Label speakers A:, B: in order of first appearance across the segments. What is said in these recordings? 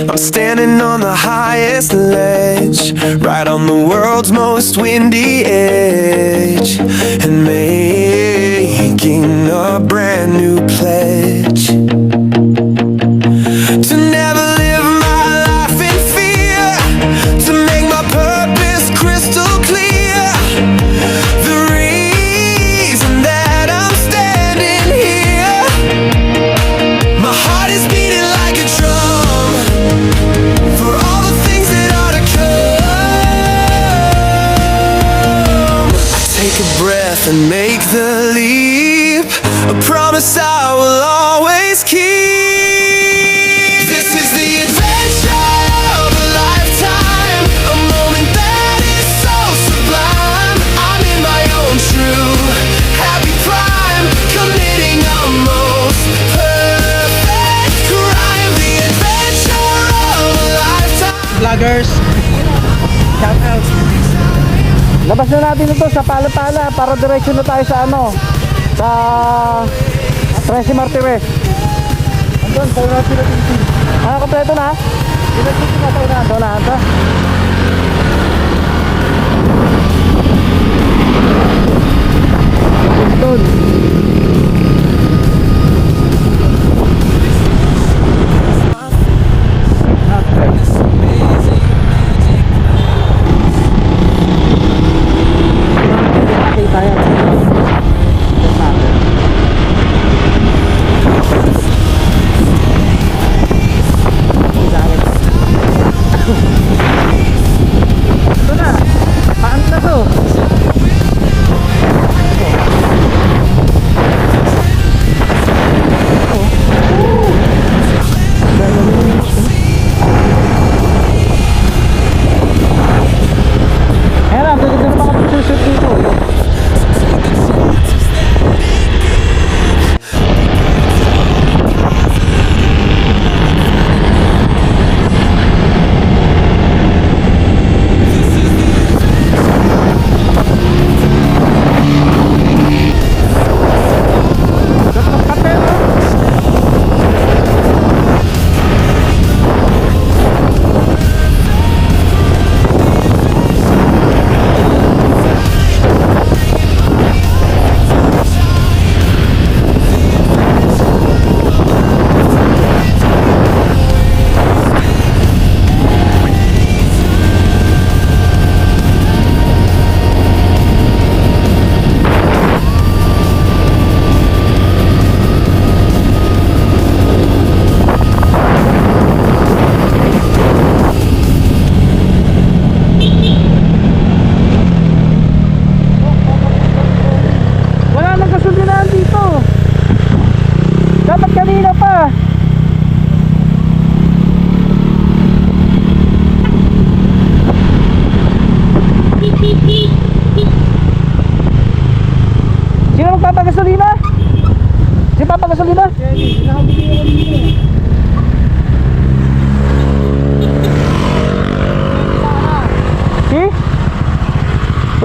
A: I'm standing on the highest ledge, right on the world's most windy edge, and making a brand new pledge to never live my life in fear, to make my purpose crystal clear. The reason that I'm standing here, my heart is beating like a drum for all the things that are to come. Take a breath and make the leap, a promise I will always keep. This is the adventure of a lifetime, a moment that is so sublime. I'm in my own true happy prime, committing a most perfect crime. The adventure of a lifetime.
B: Vloggers, shout out. Labas na natin ito sa Pala-Pala para direksyon na tayo sa ano, sa 13 Martires. Andun, tayo na sila dito. Kompleto na? Tayo na ito. Doon.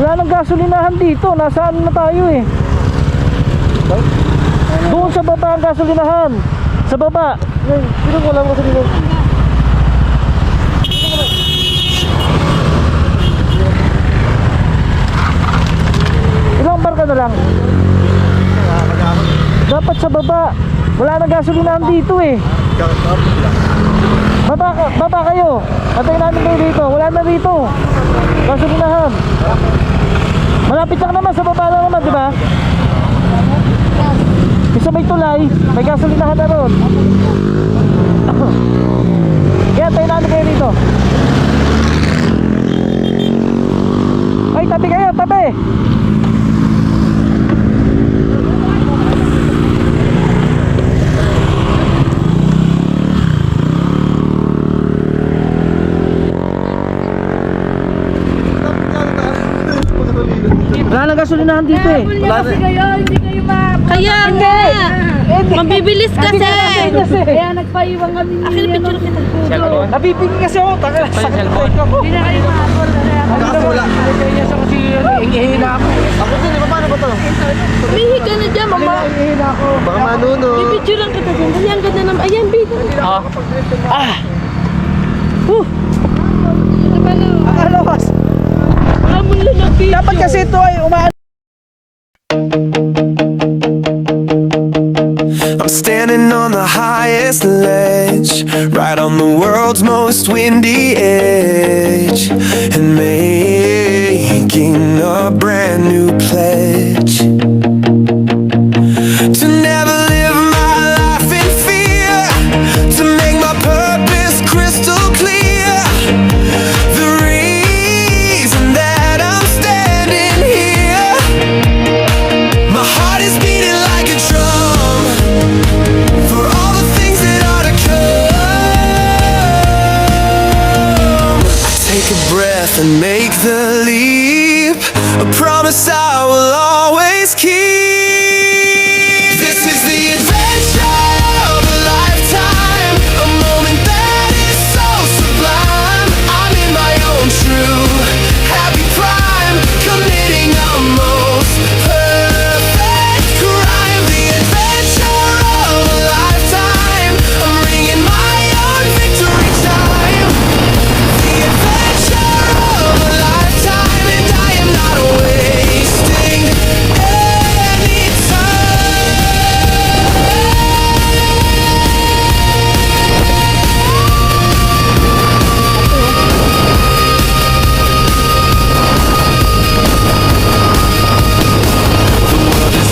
B: Wala nang gasolinahan dito. Nasaan na tayo eh? Doon sa baba ang gasolinahan. Sa baba. Sino ko lang gasolinahan? Ilang barka na lang? Dapat sa baba. Wala nang gasolinahan dito eh. Baba kayo. Antayin namin kayo dito. Wala na dito gasolinahan. Malapit lang naman, sa baba lang naman, di ba? Isa may tulay, may gasolinahan na ron. Kaya tayo namin kayo dito. Ay, tabi kayo, tabi. Wala nang gasolinahan dito eh.
C: Wala kasi kayo, hindi kayo
D: Kaya nga! Mabibilis kasi!
C: Kaya nagpaiwan kami ni
D: Picture kita.
B: Nabibigyan kasi ako. Sakit ko.
C: Hindi na kayo mahabol.
B: Wala. Kaya sa kasi hihina ako. Ako din, paano ba to?
D: Umihi ka na dyan, mama.
B: Hihina ako.
A: Baka manuno.
D: Pipicture lang kita dyan. Dali Ayan, Bito.
B: Ah.
D: Ano?
B: Alawas.
D: Hamon lang ng video.
B: Dapat kasi ito ay umaan.
A: I'm standing on the highest ledge, right on the world's most windy edge, and making a brand new pledge to never live my life in fear, to make my purpose crystal clear. The reason that I'm standing here, my heart is beating like a drum for all the things that are to come. Take a breath and make the leap, a promise I will always keep. This is the adventure of a lifetime, a moment that is so sublime. I'm in my own true happy prime, committing a most perfect crime. The adventure of a lifetime, I'm ringing my own victory chime. The adventure of a lifetime, and I am not wasting any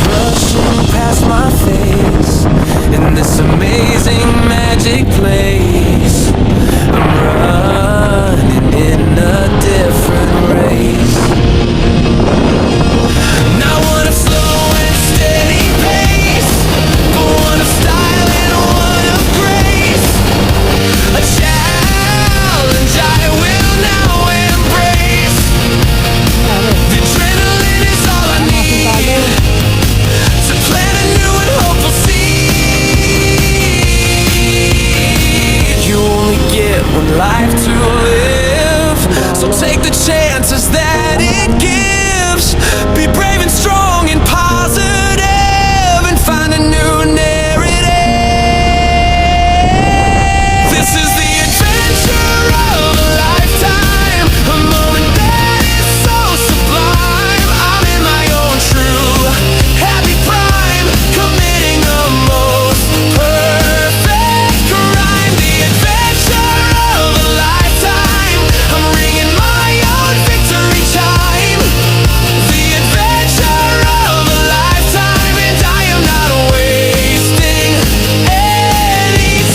A: rushing past my face in this amazing magic place. I'm running in a different race. Not one of slow and steady pace, but one of style and one of grace. A challenge I will now embrace. The adrenaline is all I need to plan a new and hopeful seed. You only get one life to live, so take the chances that it gives. Be brave and strong and positive, and find a new narrative. This is the adventure of a lifetime, a moment that is so sublime. I'm in my own true happy prime, committing the most perfect crime. The adventure of a lifetime, I'm ringing my own victory chime. The adventure of a lifetime, and I am not wasting any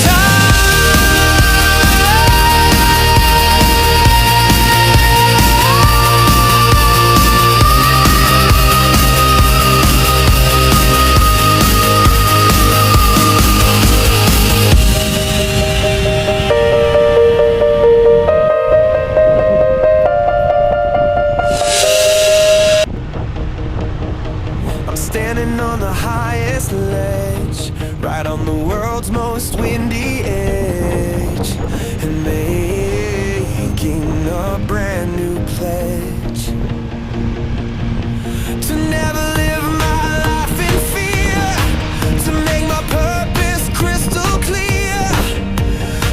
A: I'm standing on the highest ledge, right on the world's most windy edge, and making a brand new pledge to never live my life in fear, to make my purpose crystal clear.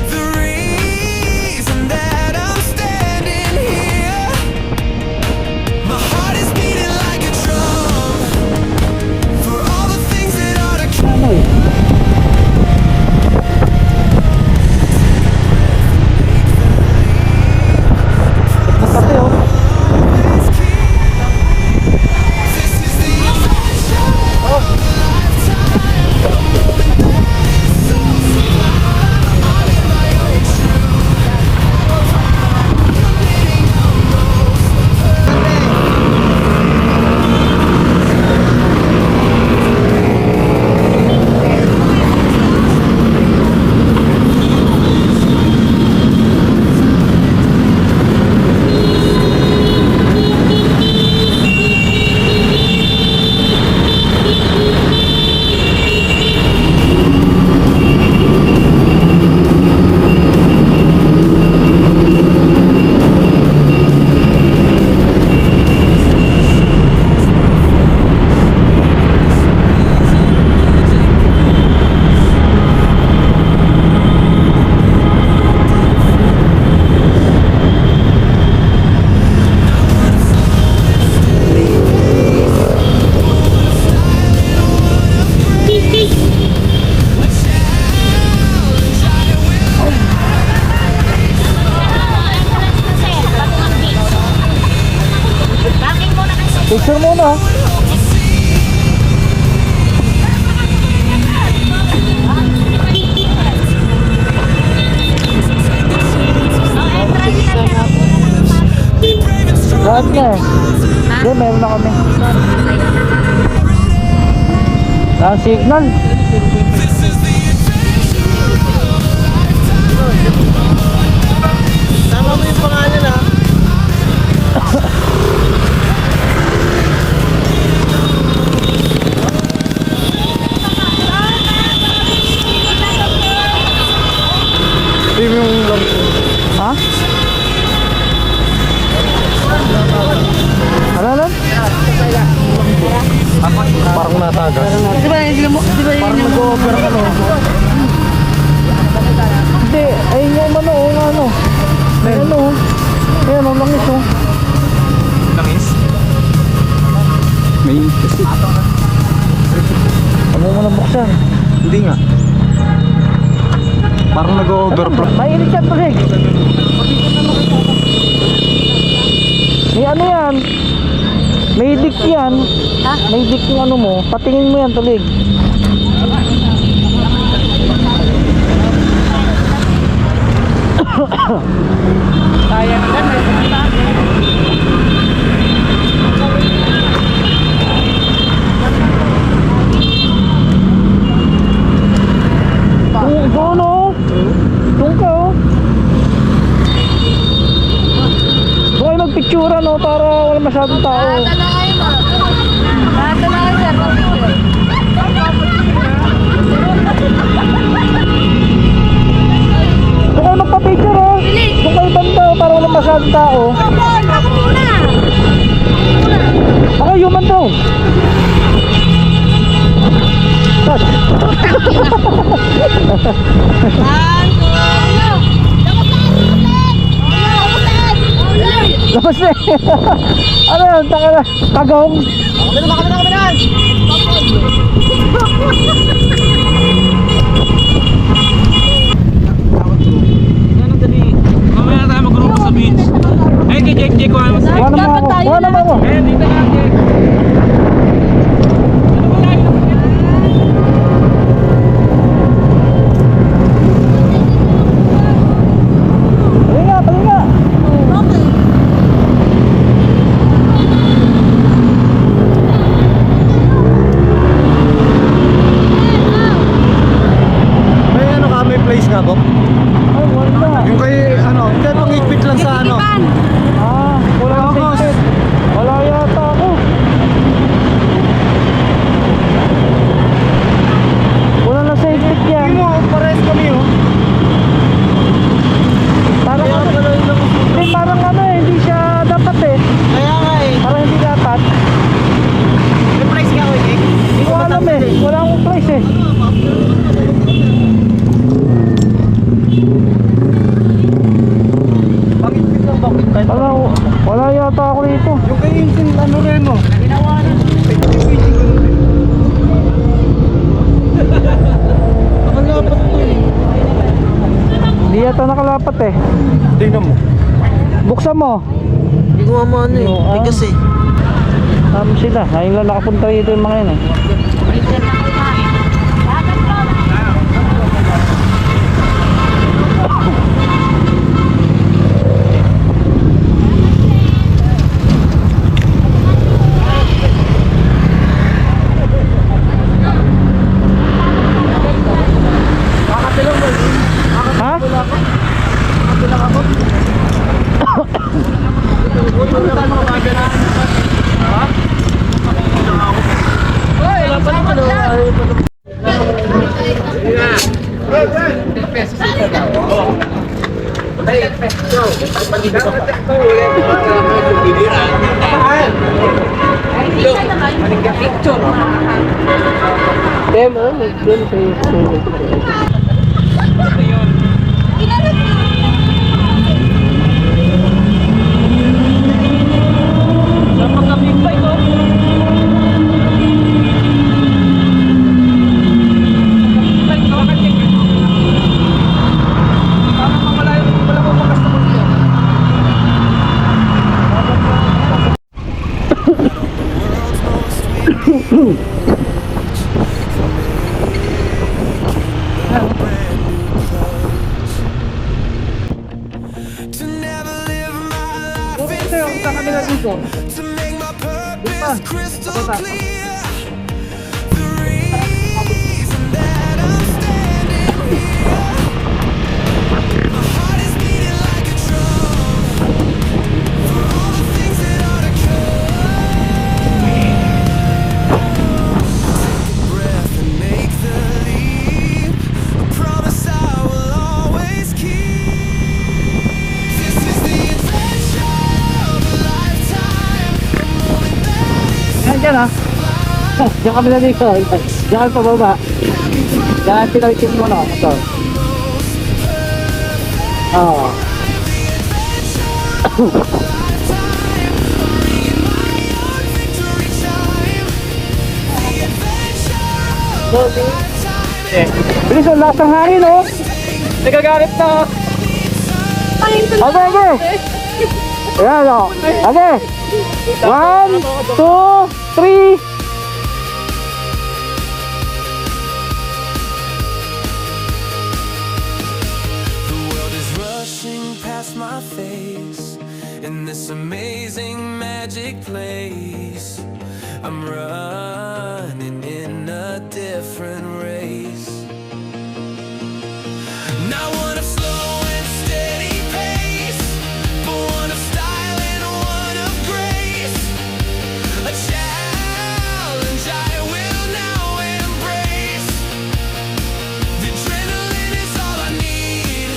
A: The reason that I'm standing here, my heart is beating like a drum for all the things that are to come.
B: Kape oh. Picture muna. Lahat na eh. Hindi, meron na kami. Ang signal.
E: Tama mo yung pangalan ha.
B: Premium lang. Ha? Ano lang?
E: Parang natagas.
C: Di ba yun?
B: Parang nag-over ang ano. Hindi, ayun yung ano, ano. May ano. Ayan, ang langis oh.
E: Langis? May kasi.
B: Ano mo na buksan?
E: Hindi nga. Parang nag-overflow.
B: Mainit yan tulig. May ano yan? May dik yan.
C: Ha?
B: May dik yung ano mo. Patingin mo yan tulig.
C: Sayang yan. May pumunta.
B: Doon oh. Doon ka oh. Doon kayo magpictura no para wala masyadong tao.
C: Bata na kayo ma. Bata na kayo sir. Picture.
B: Doon kayo magpa-picture oh. Doon kayo banda oh, para wala masyadong tao.
C: Ako muna.
B: Ako human to. Touch. Labas na eh. Ano yun? Tagang?
E: Mamaya tayo mag-grupo sa beach. Ay, kay Jake, kuha mo sa
B: Kuha naman ako. Kuha naman ako.
E: Eh, dito na, Jake.
B: Palinga, palinga.
E: May ano ka, may place nga po?
B: Ay, wala.
E: Yung kay, ano, hindi pang higpit lang sa ano.
B: Ah, wala
E: Wala
B: akong
E: ako.
B: ticket. Wala yata ako. Wala na safety yan.
E: Hindi mo, pares kami oh.
B: Parang
E: Kaya
B: ano,
E: pala yun lang.
B: hindi, parang ano eh, hindi siya dapat eh.
E: Kaya nga eh.
B: Parang hindi dapat.
E: May price ka ko, Jake?
B: Hindi ko alam eh. Wala akong price eh.
E: Pang-higpit lang bakit?
B: Wala yata ako rito.
E: Yung kay engine, ano rin oh. Nakalapat to eh.
B: Hindi yata nakalapat eh.
E: Tingnan mo.
B: Buksan mo.
E: Hindi ko maano eh.
B: Ay, kasi. Sila. Ayun lang nakapunta rito yung mga yun eh. Ha?
A: To never live my life in
B: Ito, sa kabila dito.
A: to make my purpose crystal clear. The reason that I'm standing here, my heart is beating like a drum for all the things that are to come. Take a breath and make the leap. I promise I will always keep. This is the adventure of a lifetime. A moment that is
B: Yan, dyan ha. Diyan kami na dito. Diyan kami pababa. Diyan pinalitin mo na. Ito. Oo. Bilis ang lakas ng hangin, oh. Nagagalit na. Okay, okay. Ayan, oh. Okay. 1, 2, 3.
A: The world is rushing past my face in this amazing magic place. I'm running in a different race. Not one of slow and steady pace, but one of style and one of grace. A challenge I will now embrace. The adrenaline is all I need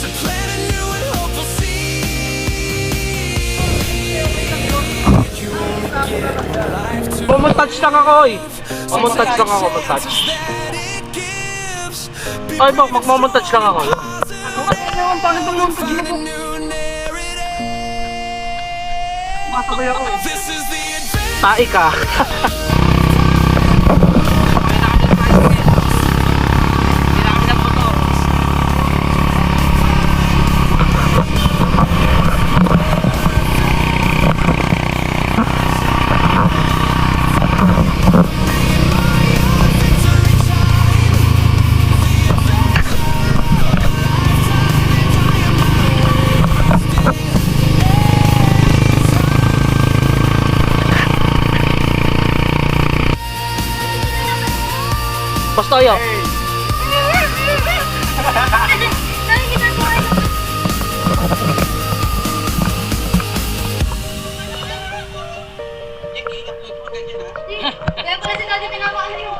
A: to plant a new and hopeful seed. You only get one life to
E: Pumuntage lang ako eh. Pumuntage lang ako, montage.
A: that it gives.
E: Ay, bak, magmamontage lang ako.
A: Find a new narrative. This is the adventure.
E: Tai ka. Basta tayo.
C: Kaya pala si Daddy tinamaan yung...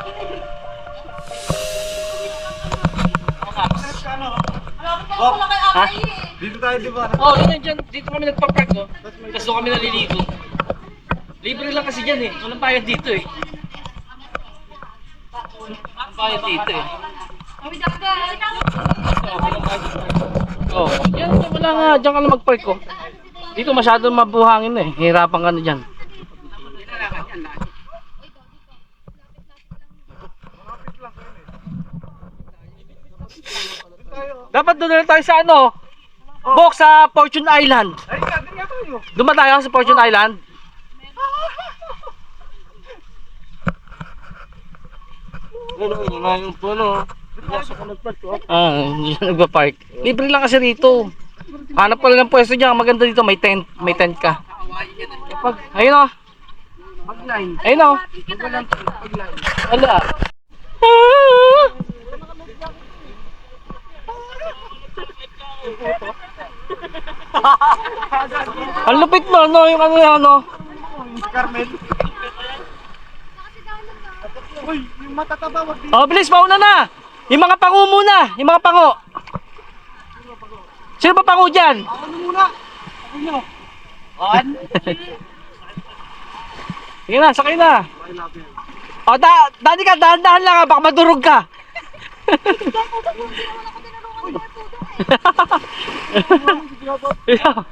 C: Malapit ka pala kay Ate eh.
E: Oh, yun dyan. Dito kami nagpa-park, no? Tapos doon kami naliligo. Libre lang kasi dyan eh. Walang bayad dito eh. Walang bayad dito eh.
C: Kami dagat.
E: Oh, yan, wala nga. Diyan ka lang mag-park ko. Dito masyadong mabuhangin eh. Hirapan ka na dyan. Dapat doon na tayo sa ano? Box sa Fortune Island. Doon ba tayo sa Fortune Island? Hindi siya nagpa-park. Libre lang kasi rito. Hanap ka lang ng pwesto dyan. Maganda dito. May tent ka. Ayun o. Ayun o. Wala. Ang lupit mo, no? Yung ano yan, no?
B: Carmen. Uy, yung matataba wag dito.
E: Oh, bilis, mauna na! Yung mga pango muna! Yung mga pango! Sino ba pango dyan?
B: Ako na muna. Ako nyo. On.
E: Sige na, sakay na! O, dati ka, dahan-dahan lang ha, baka madurog ka! Yeah.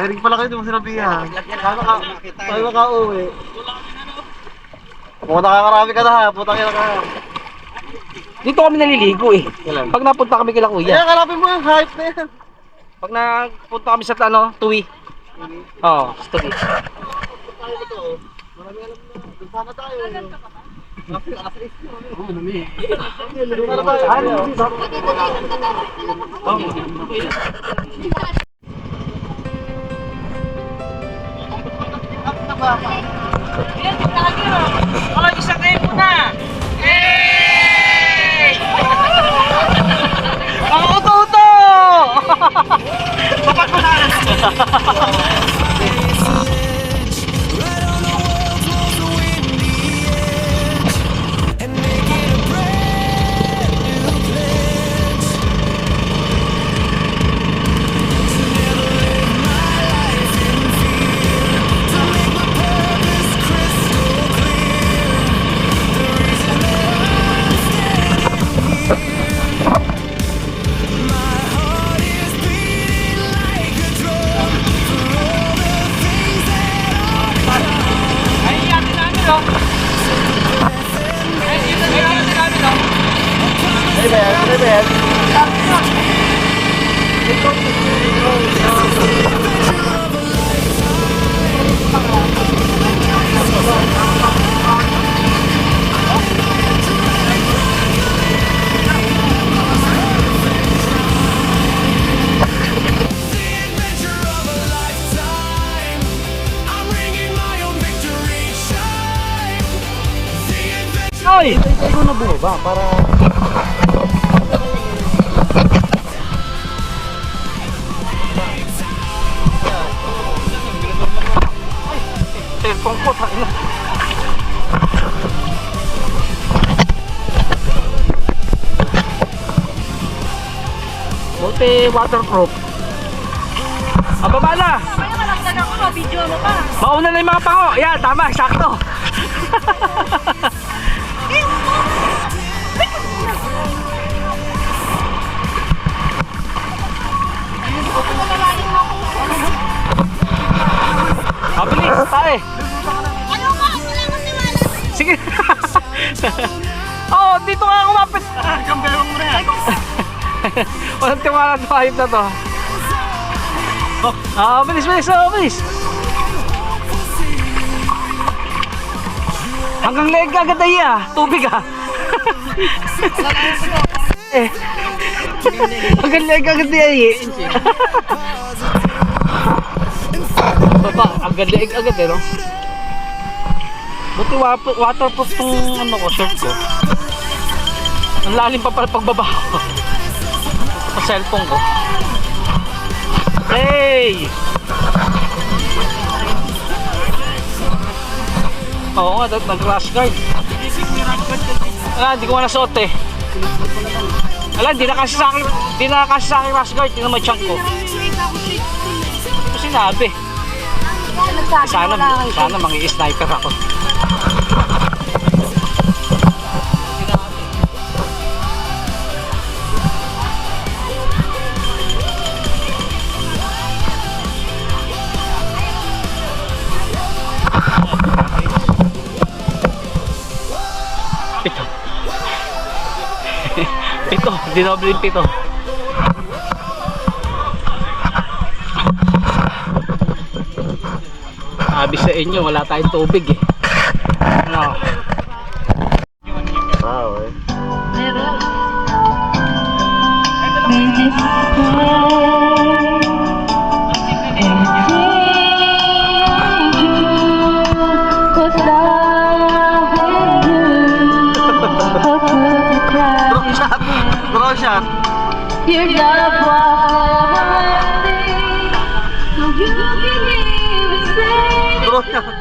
B: Ay, pala kayo, di mo sinabihan. Paano ka uwi? Kung nakakarami ka na ha, putang ina ka.
E: Dito kami naliligo eh. Pag napunta kami kila kuya.
B: Kaya kalapin mo yung hype na yan.
E: Pag napunta kami sa Tuwi. Oo, sa Tuwi.
B: Sana tayo.
E: Oh, isa kayo muna! Hey! Ang uto-uto! Papat mo na! Ay!
B: Ikaw na bumaba para...
E: Cellphone ko, tangina. Buti waterproof. Baba na!
C: Kaya malaksan ako, video mo pa.
E: Mauna na yung mga pako. Yan, tama, sakto. Mabilis, tae.
C: Ano ka? Wala ko tiwala.
E: Sige. Oo, dito nga kumapit.
B: Gambero mo rin.
E: Walang tiwala sa hayop na to. Bilis, bilis, bilis. Hanggang leeg agad ay tubig hanggang leeg agad ay baba, hanggang leeg agad no? Buti waterproof tong ano ko, shirt ko. Ang lalim pa pala pagbaba ko sa cellphone ko. Hey! Oo nga, nag-rash guard. Hindi ko nga nasuot eh. Hindi na kasi sa akin rash guard. Tingnan mo yung chunk ko. Ito sinabi. Sana mangi-sniper ako. Pito, dinoble yung pito. Sabi sa inyo, wala tayong tubig eh. Ano?
B: Wow eh. Draw shot.
C: Your love was so you can even say
B: Draw shot.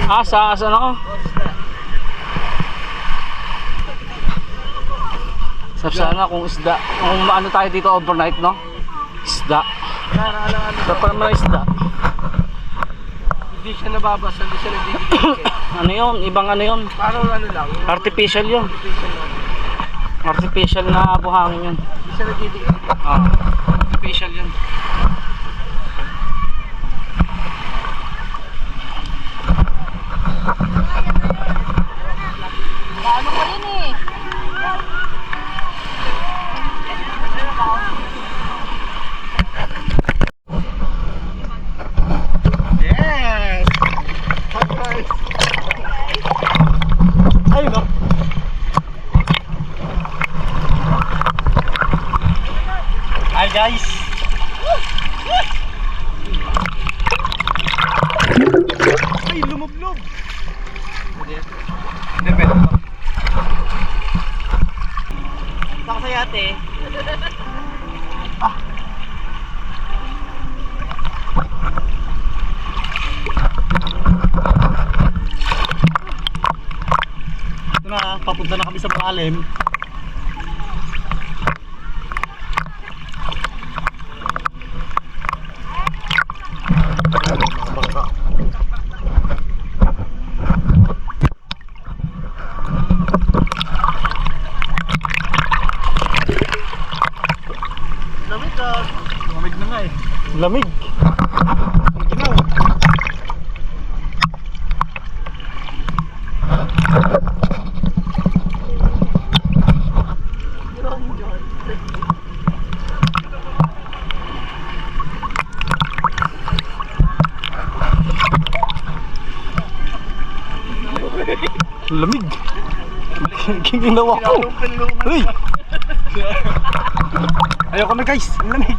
E: Sa ano? Sana kung isda. Kung ano tayo dito overnight, no? Isda. Sa pa naman isda.
B: Hindi siya nababasa, hindi siya nagdidikit.
E: Ano yun? Ibang ano yun?
B: Parang ano lang.
E: Artificial yun. Artificial na buhangin yun.
B: Hindi siya nagdidikit.
E: Artificial yun.
C: Ano pa yun eh?
B: Yes! Ayun o. Hi guys! Ay, lumublob! Hindi, pwede pa. Saka sa yate. Ito na, papunta na kami sa malalim. Lamig ka. Lamig na nga eh. Lamig. Ginaw. Lamig. Ginawa ko. Uy. Ayoko na guys, ang lamig.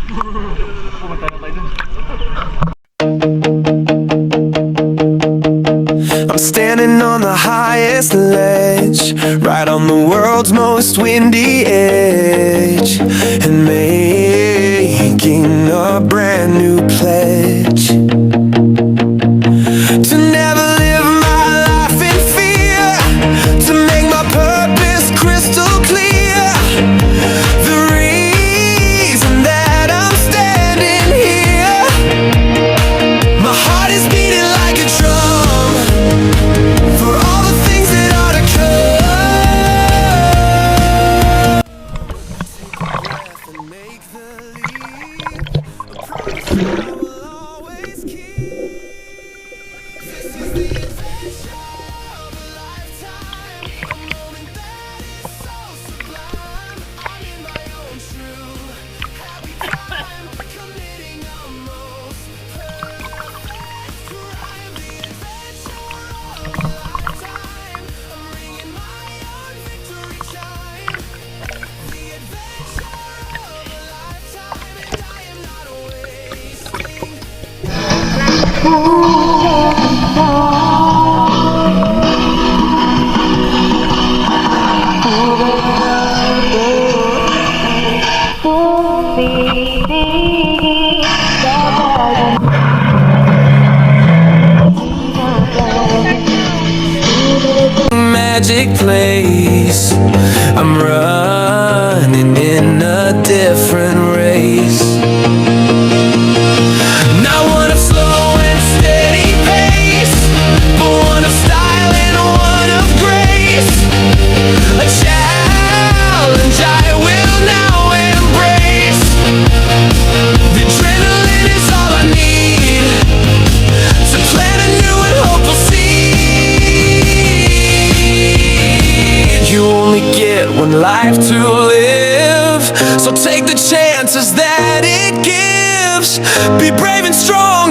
B: Pumunta na tayo dun.
A: I'm standing on the highest ledge, right on the world's most windy edge, and making a brand new pledge to never live my life in fear, to make my purpose crystal clear. The reason that I'm standing here, my heart is beating like a drum for all the things that are to come. Take a breath and make the leap. A promise I will always keep. This is the adventure of a lifetime, a moment that is so sublime. I'm in my own true happy time, committing a most perfect crime. The adventure of a lifetime, I'm ringing my own victory chime. The adventure of a lifetime, and I am not wasting. Magic place, I'm running in a different race. Not one of slow and steady pace, but one of style and one of grace. A challenge I will now embrace. The adrenaline is all I need to plant a new and hopeful seed. You only get one life to live, so take the chances that it gives. Be brave and strong.